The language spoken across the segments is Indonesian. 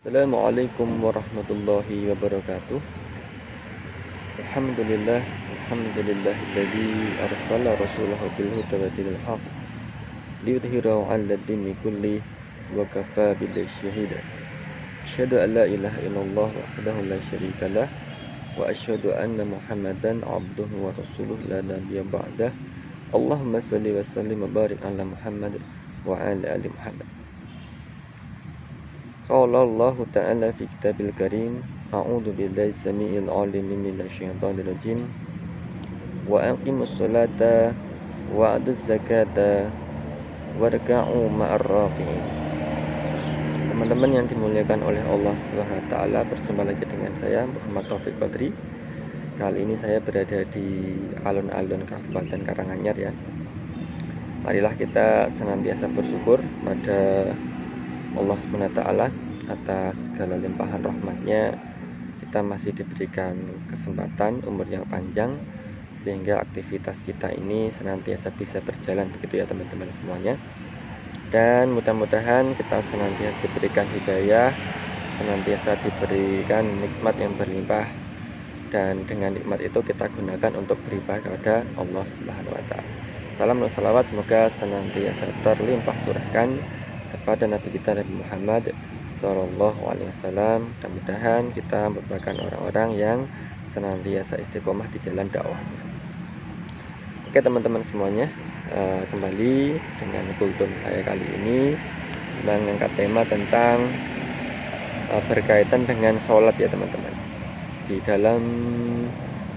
Assalamualaikum warahmatullahi wabarakatuh. Alhamdulillah, alhamdulillahilladzi arsala rasulahu bil huda wa dinil haq liyudhhirahu 'alad dini kulli wa kafa billahi syahida. Asyhadu an la ilaha illallah wahdahu la syarika lah wa asyhadu anna Muhammadan 'abduhu wa rasuluhu la nabiyya ba'dah. Allahumma shalli wa sallim wa barik ala Muhammad wa ala ali Muhammad. Qala Allah Ta'ala fi kitabil karim, a'udzu billahi samii'il 'alim minasyaitonir rajim. Wa aqimus sholata wa atuz zakata warka'u ma'ar raki'in. Teman-teman yang dimuliakan oleh Allah Subhanahu wa taala, bersama lagi dengan saya Muhammad Taufik Badri. Kali ini saya berada di alun-alun Kabupaten Karanganyar ya. Marilah kita senantiasa bersyukur pada Allah Subhanahu wa taala atas segala limpahan rahmatnya. Kita masih diberikan kesempatan, umur yang panjang, sehingga aktivitas kita ini senantiasa bisa berjalan, begitu ya teman-teman semuanya. Dan mudah-mudahan kita senantiasa diberikan hidayah, senantiasa diberikan nikmat yang berlimpah, dan dengan nikmat itu kita gunakan untuk beribadah kepada Allah Subhanahu wa taala. Salam dan salawat semoga senantiasa terlimpah curahkan kepada Nabi kita Nabi Muhammad Sallallahu Alaihi Wasallam. Mudah-mudahan kita merupakan orang-orang yang senantiasa istiqomah di jalan dakwah. Oke teman-teman semuanya, kembali dengan kultum saya kali ini mengangkat tema tentang berkaitan dengan sholat ya teman-teman. Di dalam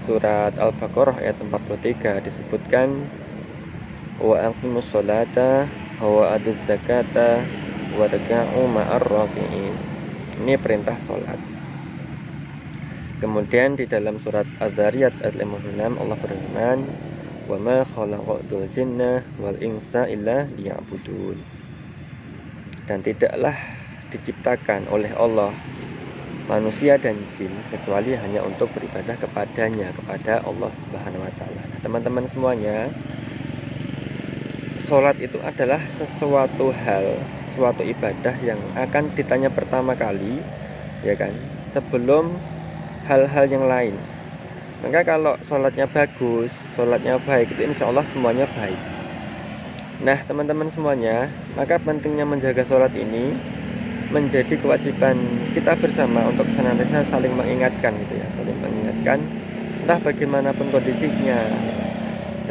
surat Al-Baqarah ayat 43 disebutkan, wa aqimus sholata wa atuz zakata warka'u ma'ar raki'in. Ini perintah sholat. Kemudian di dalam surat Az-Zariyat ayat 56 Allah berfirman, wa ma khalaqtul jinna wal insa illa liya'budun. Dan tidaklah diciptakan oleh Allah manusia dan jin kecuali hanya untuk beribadah kepadanya, kepada Allah Subhanahu wa taala. Teman-teman semuanya, sholat itu adalah sesuatu hal, suatu ibadah yang akan ditanya pertama kali, ya kan, sebelum hal-hal yang lain. Maka kalau sholatnya bagus, sholatnya baik, itu insya Allah semuanya baik. Nah teman-teman semuanya, maka pentingnya menjaga sholat ini menjadi kewajiban kita bersama untuk senantiasa saling mengingatkan gitu ya, saling mengingatkan entah bagaimanapun kondisinya,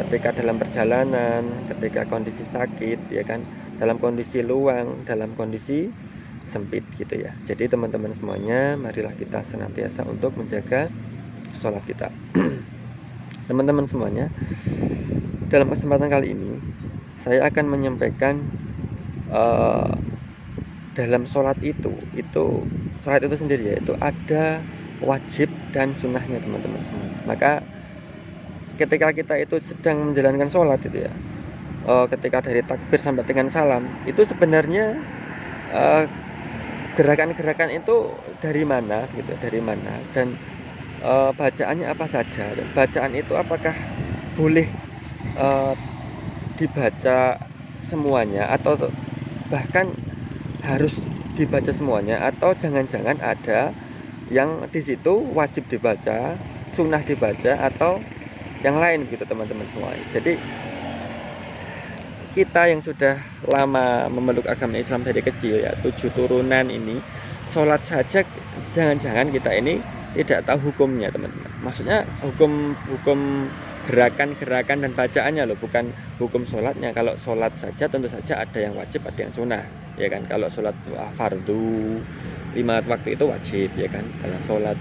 ketika dalam perjalanan, ketika kondisi sakit ya kan, dalam kondisi luang, dalam kondisi sempit gitu ya. Jadi teman-teman semuanya, marilah kita senantiasa untuk menjaga sholat kita. Teman-teman semuanya, dalam kesempatan kali ini saya akan menyampaikan dalam sholat itu sholat itu sendiri ya, itu ada wajib dan sunnahnya teman-teman semua. Maka ketika kita itu sedang menjalankan sholat itu ya, ketika dari takbir sampai dengan salam, itu sebenarnya gerakan-gerakan itu dari mana gitu, dari mana, dan bacaannya apa saja, dan bacaan itu apakah boleh dibaca semuanya atau bahkan harus dibaca semuanya, atau jangan-jangan ada yang di situ wajib dibaca, sunnah dibaca, atau yang lain gitu teman-teman semua. Jadi kita yang sudah lama memeluk agama Islam dari kecil ya, 7 turunan ini, sholat saja jangan-jangan kita ini tidak tahu hukumnya teman-teman. Maksudnya hukum gerakan-gerakan dan bacaannya loh, bukan hukum sholatnya. Kalau sholat saja tentu saja ada yang wajib, ada yang sunnah ya kan. Kalau sholat fardu 5 waktu itu wajib ya kan. Kalau sholat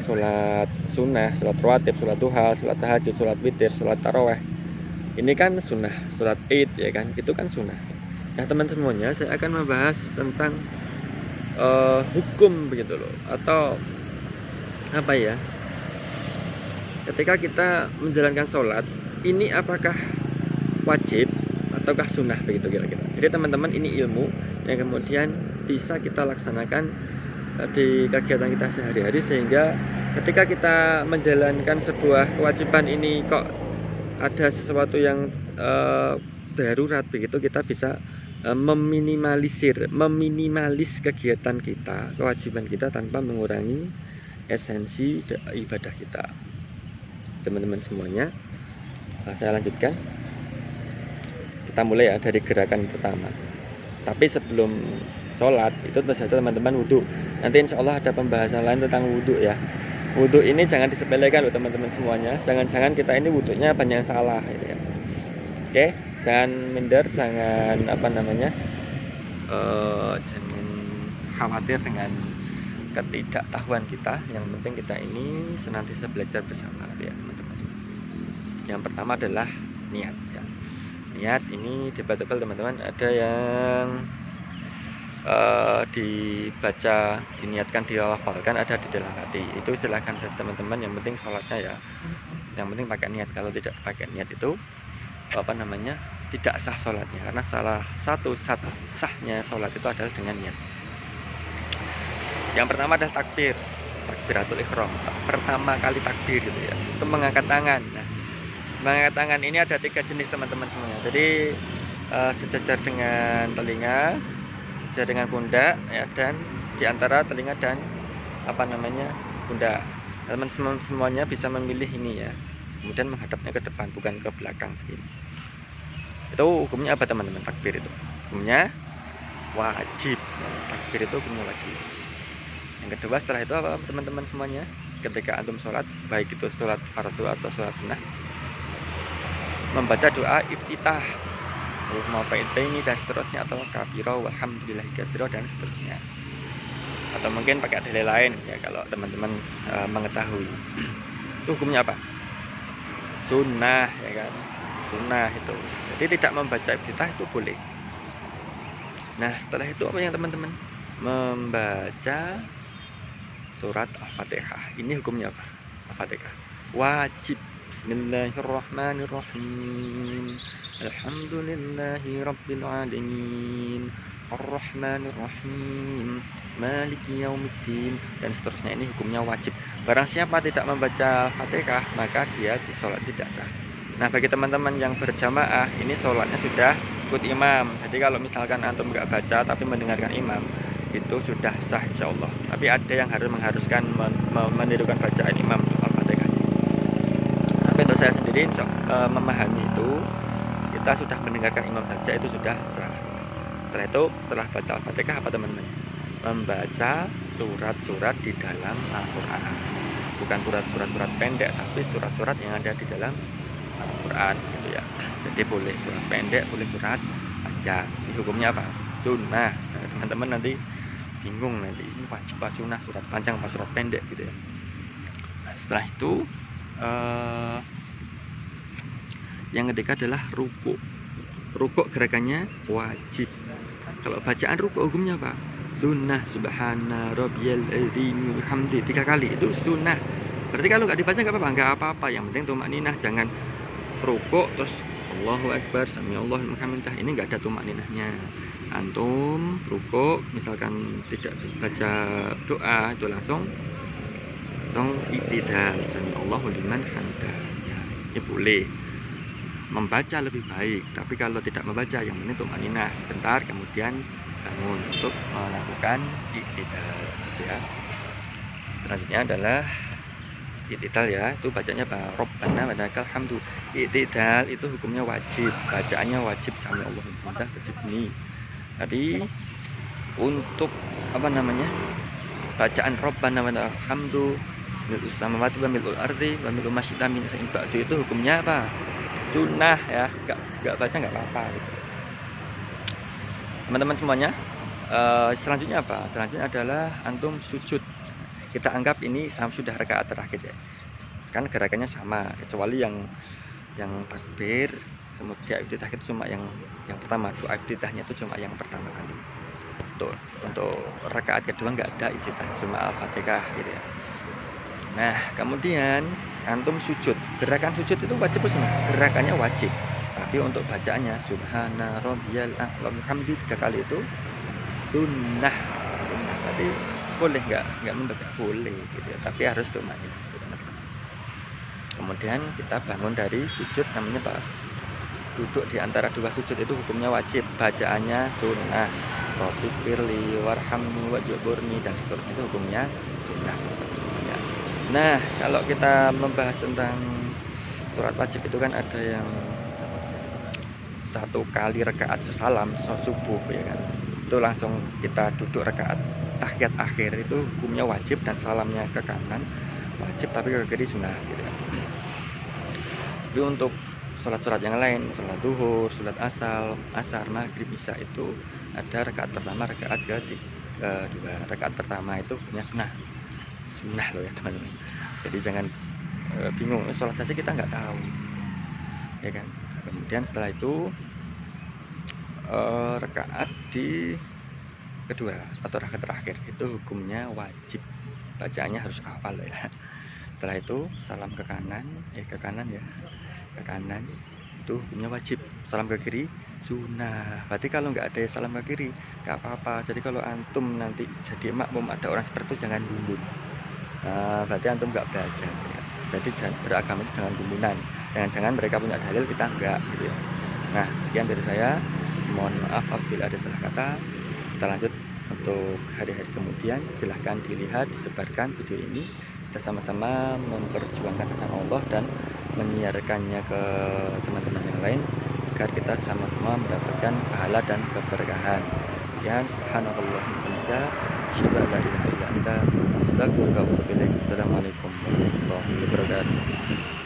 sholat sunnah, sholat rawatib, sholat duha, sholat tahajud, sholat witir, sholat taraweh, ini kan sunnah. Sholat id ya kan, itu kan sunnah. Nah teman-teman semuanya, saya akan membahas tentang hukum begitu loh, atau apa ya, ketika kita menjalankan sholat ini apakah wajib ataukah sunnah begitu kira-kira. Jadi teman-teman, ini ilmu yang kemudian bisa kita laksanakan di kegiatan kita sehari-hari, sehingga ketika kita menjalankan sebuah kewajiban ini kok ada sesuatu yang darurat begitu, kita bisa meminimalis kegiatan kita, kewajiban kita tanpa mengurangi esensi ibadah kita. Teman-teman semuanya, saya lanjutkan. Kita mulai ya dari gerakan pertama. Tapi sebelum sholat itu tentu saja teman-teman wudhu. Nanti insya Allah ada pembahasan lain tentang wudhu ya. Wudhu ini jangan disepelekan loh teman-teman semuanya. Jangan-jangan kita ini wudhunya banyak yang salah gitu ya. Oke, jangan minder, jangan jangan khawatir dengan ketidaktahuan kita. Yang penting kita ini senantiasa belajar bersama ya teman-teman. Yang pertama adalah niat ya. Niat ini debatable teman-teman. Ada yang dibaca, diniatkan, dilafalkan, ada di dalam hati. Itu silahkan saja teman-teman. Yang penting sholatnya ya, yang penting pakai niat. Kalau tidak pakai niat itu tidak sah sholatnya. Karena salah satu sahnya sholat itu adalah dengan niat. Yang pertama adalah takbiratul ihram. Pertama kali takbir gitu ya, itu mengangkat tangan. Nah, mengangkat tangan ini ada 3 jenis teman-teman semuanya. Jadi sejajar dengan telinga, sejajar dengan pundak ya, dan diantara telinga dan pundak. Teman-teman semuanya bisa memilih ini ya, kemudian menghadapnya ke depan, bukan ke belakang. Itu hukumnya apa teman-teman? Takbir itu hukumnya wajib. Takbir itu hukumnya wajib. Yang kedua setelah itu apa teman-teman semuanya? Ketika antum sholat, baik itu sholat fardu atau sholat sunnah, membaca doa iftitah, mau ini dan seterusnya, atau kabiro walhamdulillahi katsiro dan seterusnya, atau mungkin pakai dalil lain ya kalau teman-teman mengetahui. Itu hukumnya apa? Sunnah ya kan, sunnah itu. Jadi tidak membaca iftitah itu boleh. Nah setelah itu apa yang teman-teman? Membaca surat Al-Fatihah. Ini hukumnya apa? Al-Fatihah wajib. Bismillahirrahmanirrahim. Alhamdulillahi rabbil alamin. Ar-Rahmanir-Rahim. Maliki yaumiddin dan seterusnya. Ini hukumnya wajib. Barang siapa tidak membaca Al-Fatihah, maka dia di sholat tidak sah. Nah, bagi teman-teman yang berjamaah, ini sholatnya sudah ikut imam. Jadi kalau misalkan antum nggak baca tapi mendengarkan imam, itu sudah sah insya Allah. Tapi ada yang mengharuskan menirukan bacaan imam Al-Fatihah. Tapi untuk saya sendiri memahami itu, kita sudah mendengarkan imam saja itu sudah sah. Setelah itu, setelah baca Al-Fatihah apa teman-teman? Membaca surat-surat di dalam Al-Quran. Bukan surat-surat pendek, tapi surat-surat yang ada di dalam Al-Quran gitu ya. Jadi boleh surat pendek, boleh surat panjang. Ini hukumnya apa? Sunnah. Nah, teman-teman nanti bingung nanti ini wajib apa sunnah, surat panjang apa surat pendek gitu ya. Nah, setelah itu yang ketiga adalah rukuk. Rukuk gerakannya wajib. Kalau bacaan rukuk hukumnya apa? Sunnah. Subhana rabbiyal azim bihamdi 3 kali itu sunnah. Berarti kalau nggak dibaca nggak apa-apa, nggak apa-apa. Yang penting tumakninah, jangan rukuk terus Allahu Akbar, sami Allahu liman hamidah. Ini nggak ada tumakninahnya. Antum rukuk misalkan tidak baca doa itu langsung iktidal, sami Allahu liman hamidah. Ya, ini boleh. Membaca lebih baik, tapi kalau tidak membaca yang penting tumakninah sebentar, kemudian bangun untuk melakukan iktidal ya. Selanjutnya adalah iktidal ya, itu bacanya Rabbana wa lakal hamdu. Iktidal itu hukumnya wajib, bacaannya wajib, sami Allahu liman hamidah wajib ini. Tapi untuk bacaan Rabbana wa lakal hamdu mil'us samawati wa mil'ul ardi wa mil'u ma syi'ta min syai'in ba'du itu hukumnya apa? Sunnah ya, nggak baca nggak apa-apa gitu. Teman-teman semuanya, selanjutnya apa? Selanjutnya adalah antum sujud. Kita anggap ini sudah rakaat terakhir ya, kan gerakannya sama, kecuali yang takbir kemudian iftitah itu cuma yang pertama. Doa iftitahnya itu cuma yang pertama kali. Untuk rakaat kedua nggak ada iftitah, cuma Al-Fatihah gitu ya. Nah kemudian antum sujud. Gerakan sujud itu wajib sunnah, gerakannya wajib. Tapi untuk bacaannya subhana rabbiyal a'la bihamdi 3 kali itu sunnah. Tapi boleh nggak membaca, boleh gitu ya, tapi harus tumakninah gitu. Kemudian kita bangun dari sujud, namanya apa? duduk di antara dua sujud itu hukumnya wajib, bacaannya sunnah. Rabbik firli warhamni wajburni dan seterusnya itu hukumnya sunnah. Nah, kalau kita membahas tentang sholat wajib itu kan ada yang 1 kali rakaat sesalam subuh ya kan, itu langsung kita duduk rakaat tahiyat akhir itu hukumnya wajib dan salamnya ke kanan wajib tapi ke kiri sunnah gitu kan. Tapi untuk sholat-sholat yang lain, sholat duhur, sholat asar, maghrib, isya itu ada rakaat pertama, rakaat kedua. Rakaat pertama itu punya sunnah loh ya teman-teman. Jadi jangan bingung, sholat saja kita nggak tahu ya kan. Kemudian setelah itu rakaat di kedua atau rakaat terakhir itu hukumnya wajib, bacaannya harus hafal ya. Setelah itu salam ke kanan ya, ke kanan itu hukumnya wajib. Salam ke kiri sunnah. Berarti kalau nggak ada salam ke kiri nggak apa-apa. Jadi kalau antum nanti jadi makmum ada orang seperti itu jangan gumun. Berarti antum nggak belajar ya. Jadi beragama itu jangan gumunan. Jangan-jangan mereka punya dalil kita enggak gitu ya. Nah, sekian dari saya. Mohon maaf apabila ada salah kata. Kita lanjut untuk hari-hari kemudian. Silahkan dilihat, disebarkan video ini. Kita sama-sama memperjuangkan tentang Allah dan menyiarkannya ke teman-teman yang lain agar kita sama-sama mendapatkan pahala dan keberkahan. Sekian, subhanallahumma Assalamualaikum warahmatullahi wabarakatuh.